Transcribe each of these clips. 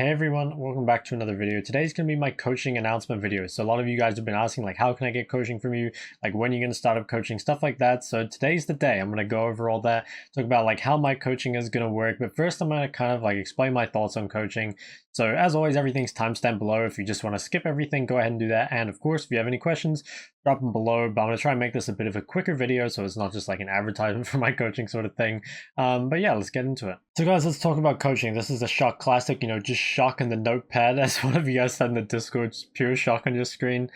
Hey everyone, welcome back to another video. Today's going to be my coaching announcement video. So a lot of you guys have been asking like, how can I get coaching from you? Like when are you going to start up coaching, stuff like that. So today's the day. I'm going to go over all that, talk about like how my coaching is going to work. But first I'm going to kind of like explain my thoughts on coaching. So as always, everything's timestamped below. If you just want to skip everything, go ahead and do that. And of course, if you have any questions, drop them below. But I'm going to try and make this a bit of a quicker video, so it's not just like an advertisement for my coaching sort of thing. But yeah, let's get into it. So guys, let's talk about coaching. This is a Shok classic, just Shok in the notepad, as one of you guys said in the Discord, just pure Shok on your screen.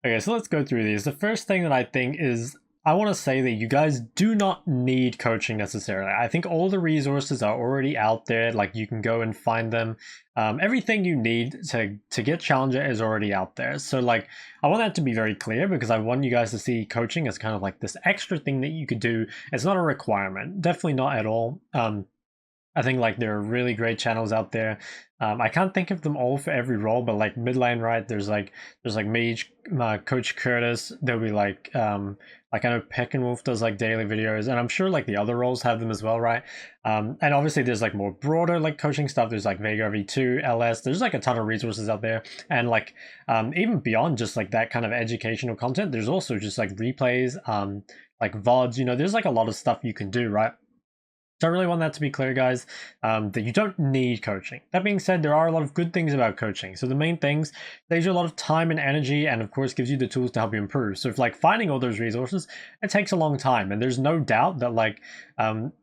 Okay, so let's go through these. The first thing that I think is, I want to say that you guys do not need coaching necessarily. I think all the resources are already out there. Like you can go and find them. Everything you need to get Challenger is already out there. So like, I want that to be very clear because I want you guys to see coaching as kind of like this extra thing that you could do. It's not a requirement, definitely not at all. I think like there are really great channels out there. I can't think of them all for every role, but like mid lane, right? There's like Mage, Coach Curtis. There'll be like I know Peck and Wolf does like daily videos, and I'm sure like the other roles have them as well, right? And obviously there's like more broader like coaching stuff. There's like Vega V2, LS. There's like a ton of resources out there, and like even beyond just like that kind of educational content, there's also just like replays, like VODs. There's like a lot of stuff you can do, right? So I really want that to be clear, guys, that you don't need coaching. That being said, there are a lot of good things about coaching. So the main things, saves you a lot of time and energy, and of course gives you the tools to help you improve. So if like finding all those resources, it takes a long time, and there's no doubt that like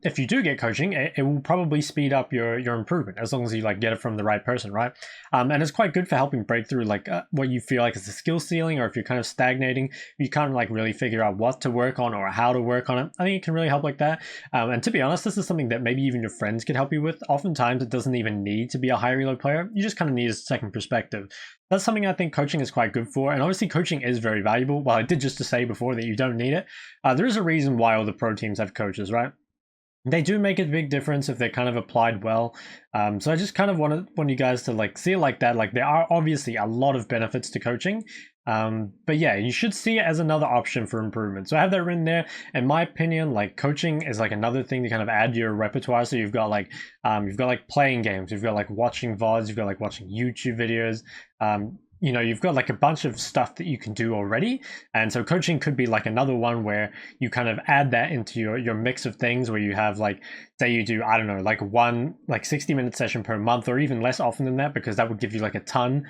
if you do get coaching, it will probably speed up your improvement as long as you like get it from the right person, right? And it's quite good for helping break through like what you feel like is a skill ceiling, or if you're kind of stagnating, you can't like really figure out what to work on or how to work on it. I think it can really help like that. And to be honest, this is something that maybe even your friends could help you with. Oftentimes it doesn't even need to be a high reload player. You just kind of need a second perspective. That's something I think coaching is quite good for. And obviously coaching is very valuable. While I did just to say before that you don't need it, there is a reason why all the pro teams have coaches, right? They do make a big difference if they're kind of applied well. So I just kind of want you guys to like see it like that. Like there are obviously a lot of benefits to coaching. But yeah, you should see it as another option for improvement. So I have that written there. In my opinion, like coaching is like another thing to kind of add to your repertoire. So you've got like playing games, you've got like watching VODs, you've got like watching YouTube videos. You've got like a bunch of stuff that you can do already. And so coaching could be like another one where you kind of add that into your mix of things, where you have like, say you do, I don't know, like one like 60-minute session per month, or even less often than that, because that would give you like a ton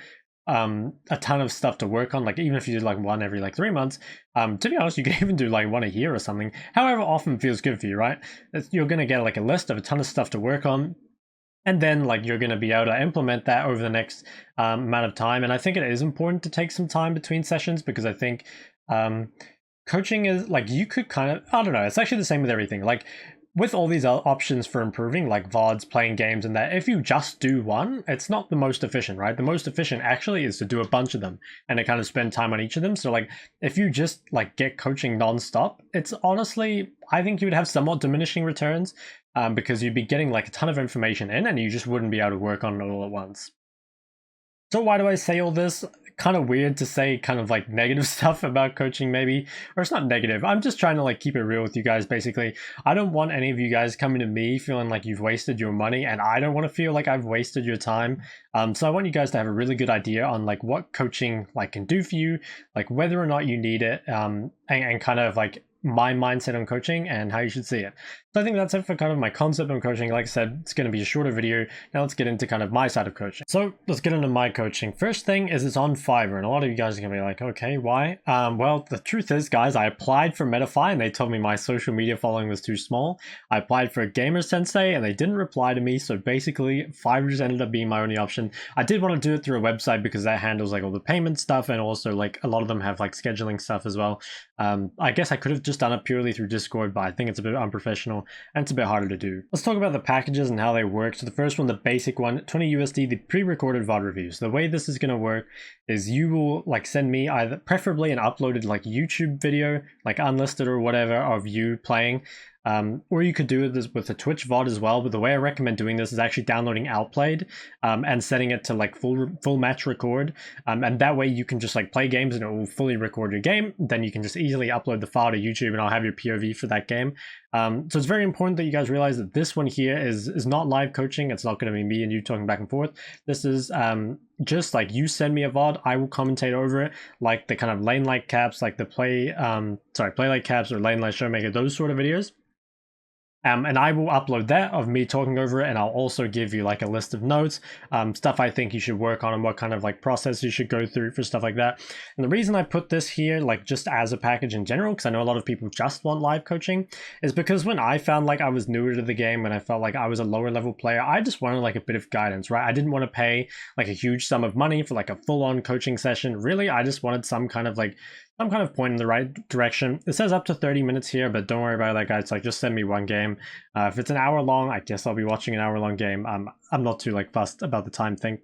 of stuff to work on. Like even if you did like one every like 3 months, to be honest, you can even do like one a year or something, however often feels good for you, right? You're going to get like a list of a ton of stuff to work on. And then like you're going to be able to implement that over the next amount of time. And I think it is important to take some time between sessions, because I think coaching is like, you could kind of, I don't know, it's actually the same with everything. Like with all these options for improving, like VODs, playing games and that, if you just do one, it's not the most efficient, right? The most efficient actually is to do a bunch of them and to kind of spend time on each of them. So like if you just like get coaching nonstop, it's honestly, I think you would have somewhat diminishing returns, because you'd be getting like a ton of information in and you just wouldn't be able to work on it all at once. So why do I say all this? Kind of weird to say kind of like negative stuff about coaching, maybe, or it's not negative. I'm just trying to like keep it real with you guys. Basically, I don't want any of you guys coming to me feeling like you've wasted your money, and I don't want to feel like I've wasted your time. So I want you guys to have a really good idea on like what coaching like can do for you, like whether or not you need it, and kind of like my mindset on coaching and how you should see it. So I think that's it for kind of my concept on coaching. Like I said, it's going to be a shorter video. Now let's get into kind of my side of coaching. So let's get into my coaching. First thing is it's on Fiverr, and a lot of you guys are going to be like, okay, why? Well, the truth is, guys, I applied for Metafy and they told me my social media following was too small. I applied for a Gamer Sensei and they didn't reply to me. So basically Fiverr just ended up being my only option. I did want to do it through a website because that handles like all the payment stuff, and also like a lot of them have like scheduling stuff as well. I guess I could have just done it purely through Discord, but I think it's a bit unprofessional and it's a bit harder to do. Let's talk about the packages and how they work. So the first one, the basic one, 20 USD, the pre-recorded VOD reviews. The way this is going to work is you will like send me either preferably an uploaded like YouTube video, like unlisted or whatever, of you playing. Or you could do this with a Twitch VOD as well. But the way I recommend doing this is actually downloading Outplayed and setting it to like full match record. And that way you can just like play games and it will fully record your game. Then you can just easily upload the file to YouTube and I'll have your POV for that game. So it's very important that you guys realize that this one here is not live coaching. It's not going to be me and you talking back and forth. This is just like you send me a VOD, I will commentate over it, like the kind of lane like caps, like the play like caps or lane like showmaker, those sort of videos. And I will upload that of me talking over it, and I'll also give you like a list of notes, stuff I think you should work on and what kind of like process you should go through for stuff like that. And the reason I put this here, like just as a package in general, because I know a lot of people just want live coaching, is because when I found like I was newer to the game and I felt like I was a lower level player, I just wanted like a bit of guidance, right? I didn't want to pay like a huge sum of money for like a full-on coaching session. Really, I just wanted some kind of point in the right direction. It says up to 30 minutes here, but don't worry about that, guys. Like, just send me one game. If it's an hour long, I guess I'll be watching an hour long game. I'm not too like fussed about the time thing.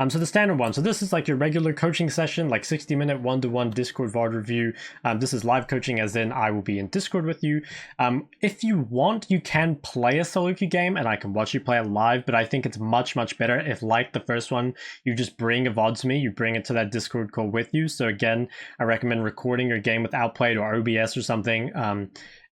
So the standard one. So this is like your regular coaching session, like 60-minute one-to-one Discord VOD review. This is live coaching, as in I will be in Discord with you. If you want, you can play a solo queue game and I can watch you play it live, but I think it's much better if, like the first one, you just bring a VOD to me, you bring it to that Discord call with you. So again, I recommend recording your game with Outplayed or OBS or something.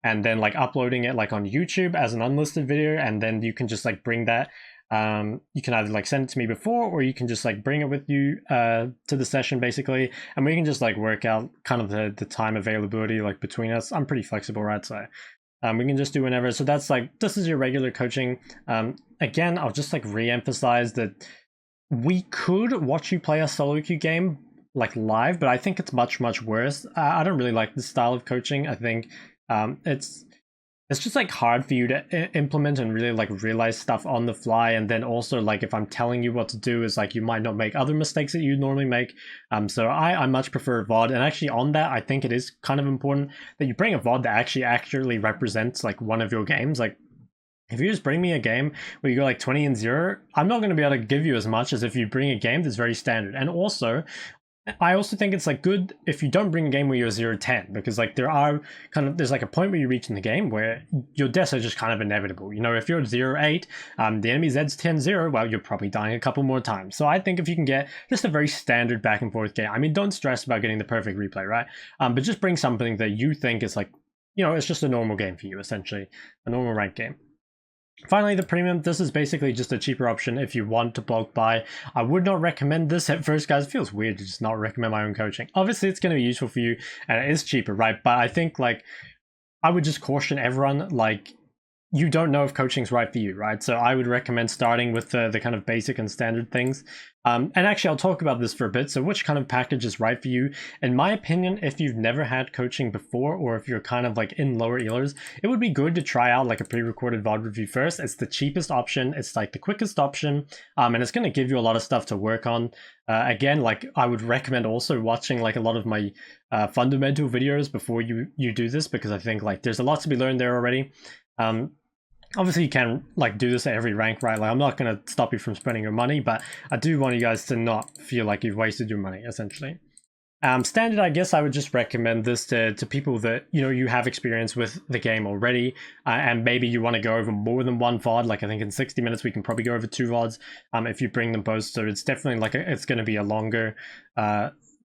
And then like uploading it like on YouTube as an unlisted video, and then you can just like bring that. You can either like send it to me before, or you can just like bring it with you to the session basically, and we can just like work out kind of the time availability like between us. I'm pretty flexible, right? So we can just do whenever. So that's like, this is your regular coaching. Again, I'll just like re-emphasize that we could watch you play a solo queue game like live, but I think it's much worse. I don't really like this style of coaching. I think it's just like hard for you to implement and really like realize stuff on the fly. And then also like if I'm telling you what to do, is like you might not make other mistakes that you normally make. So I much prefer VOD. And actually on that, I think it is kind of important that you bring a VOD that actually accurately represents like one of your games. Like if you just bring me a game where you go like 20-0, I'm not going to be able to give you as much as if you bring a game that's very standard. And also, I also think it's like good if you don't bring a game where you're 0-10, because like there's like a point where you reach in the game where your deaths are just kind of inevitable. You know, if you're 0-8, the enemy Zed's 10-0, well, you're probably dying a couple more times. So I think if you can get just a very standard back and forth game, I mean, don't stress about getting the perfect replay, right? But just bring something that you think is like, you know, it's just a normal game for you, essentially, a normal ranked game. Finally, the premium. This is basically just a cheaper option if you want to bulk buy. I would not recommend this at first, guys. It feels weird to just not recommend my own coaching. Obviously, it's going to be useful for you and it is cheaper, right? But I think like I would just caution everyone, like, you don't know if coaching's right for you, right? So I would recommend starting with the kind of basic and standard things. And actually, I'll talk about this for a bit. So which kind of package is right for you? In my opinion, if you've never had coaching before, or if you're kind of like in lower elers, it would be good to try out like a pre-recorded VOD review first. It's the cheapest option. It's like the quickest option. And it's going to give you a lot of stuff to work on. Again, like I would recommend also watching like a lot of my fundamental videos before you do this, because I think like there's a lot to be learned there already. Obviously you can like do this at every rank, right? Like I'm not going to stop you from spending your money, but I do want you guys to not feel like you've wasted your money, essentially. Standard, I guess I would just recommend this to people that, you know, you have experience with the game already, and maybe you want to go over more than one VOD. Like I think in 60 minutes we can probably go over 2 VODs if you bring them both. So it's definitely like it's going to be a longer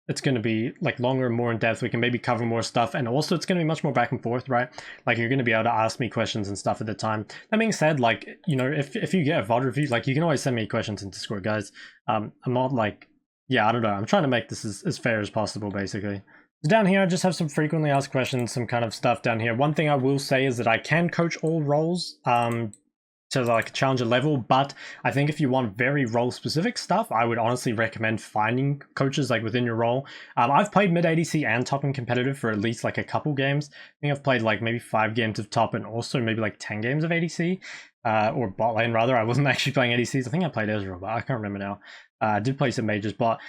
it's going to be like longer and more in depth. We can maybe cover more stuff, and also it's going to be much more back and forth, right? Like you're going to be able to ask me questions and stuff at the time. That being said, like, you know, if you get a VOD review, like you can always send me questions in Discord, guys. I'm not like, yeah, I don't know. I'm trying to make this as fair as possible, basically. So down here, I just have some frequently asked questions, some kind of stuff down here. One thing I will say is that I can coach all roles. To like a challenger level, but I think if you want very role specific stuff, I would honestly recommend finding coaches like within your role. I've played mid ADC and top and competitive for at least like a couple games. I think I've played like maybe 5 games of top and also maybe like 10 games of ADC. or bot lane rather. I wasn't actually playing ADCs. I think I played Ezreal, but I can't remember now. I did play some mages, but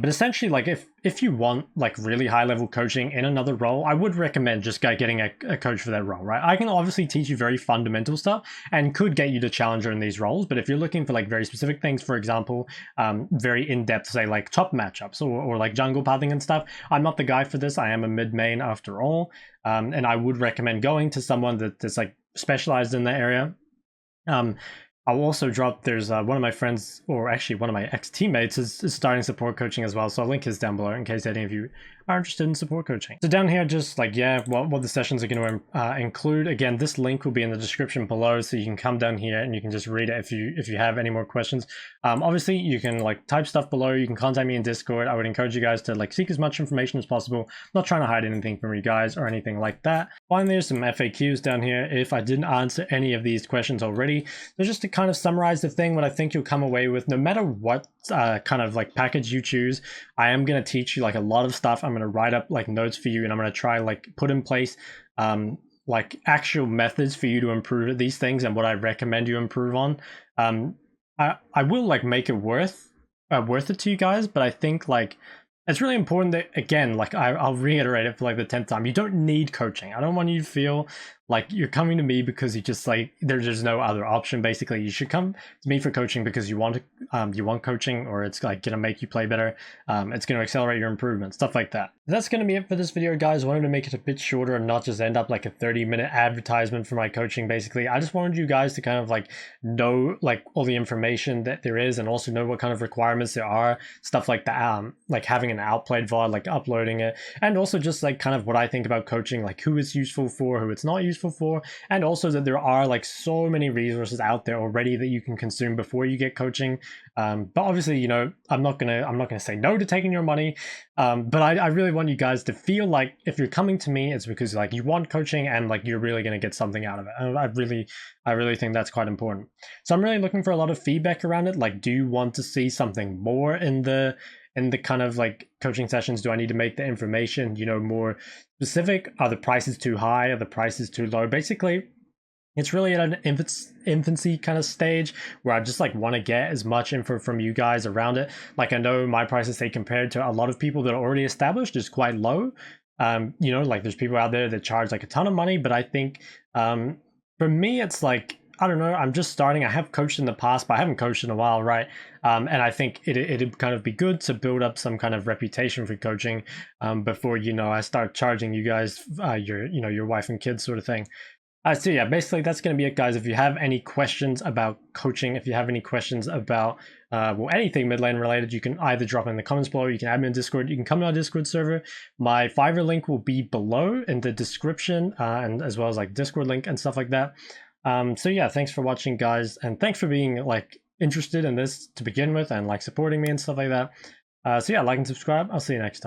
essentially, like if you want like really high level coaching in another role, I would recommend just getting a coach for that role, right? I can obviously teach you very fundamental stuff and could get you to challenger in these roles, but if you're looking for like very specific things, for example, very in depth, say like top matchups or like jungle pathing and stuff, I'm not the guy for this. I am a mid main after all, and I would recommend going to someone that's like specialized in that area. I'll also drop, there's one of my friends, or actually one of my ex-teammates is starting support coaching as well, so I'll link his down below in case any of you are interested in support coaching. So down here, just like, yeah, what the sessions are going to include. Again, this link will be in the description below, so you can come down here and you can just read it if you have any more questions. Obviously, you can like type stuff below, you can contact me in Discord. I would encourage you guys to like seek as much information as possible. I'm not trying to hide anything from you guys or anything like that. Finally, there's some FAQs down here if I didn't answer any of these questions already. So just to kind of summarize the thing, what I think you'll come away with, no matter what kind of like package you choose, I am going to teach you like a lot of stuff. I'm going to write up like notes for you, and I'm going to try like put in place like actual methods for you to improve these things and what I recommend you improve on. I will like make it worth it to you guys, but I think like it's really important that, again, like I'll reiterate it for like the 10th time, you don't need coaching. I don't want you to feel like you're coming to me because you just like there's no other option. Basically, you should come to me for coaching because you want coaching, or it's like gonna make you play better. It's gonna accelerate your improvement, stuff like that. That's gonna be it for this video, guys. I wanted to make it a bit shorter and not just end up like a 30-minute advertisement for my coaching. Basically, I just wanted you guys to kind of like know like all the information that there is, and also know what kind of requirements there are, stuff like that. Like having an outplayed VOD, like uploading it, and also just like kind of what I think about coaching, like who it's useful for, who it's not useful for, and also that there are like so many resources out there already that you can consume before you get coaching. But obviously, you know, I'm not gonna say no to taking your money. But I really want you guys to feel like if you're coming to me, it's because like you want coaching and like you're really gonna get something out of it. And I really think that's quite important. So I'm really looking for a lot of feedback around it. Like, do you want to see something more in the kind of like coaching sessions? Do I need to make the information, you know, more specific? Are the prices too high? Are the prices too low? Basically, it's really at an infancy kind of stage where I just like want to get as much info from you guys around it. Like, I know my prices, say compared to a lot of people that are already established, is quite low. You know, like there's people out there that charge like a ton of money, but I think for me, it's like, I don't know, I'm just starting. I have coached in the past, but I haven't coached in a while, right? And I think it'd kind of be good to build up some kind of reputation for coaching before, you know, I start charging you guys your wife and kids sort of thing. So yeah, basically that's going to be it, guys. If you have any questions about coaching, if you have any questions about well, anything mid lane related, you can either drop in the comments below, you can add me on Discord, you can come to our Discord server. My Fiverr link will be below in the description, and as well as like Discord link and stuff like that. So yeah, thanks for watching, guys, and thanks for being like interested in this to begin with and like supporting me and stuff like that. So yeah, like and subscribe. I'll see you next time.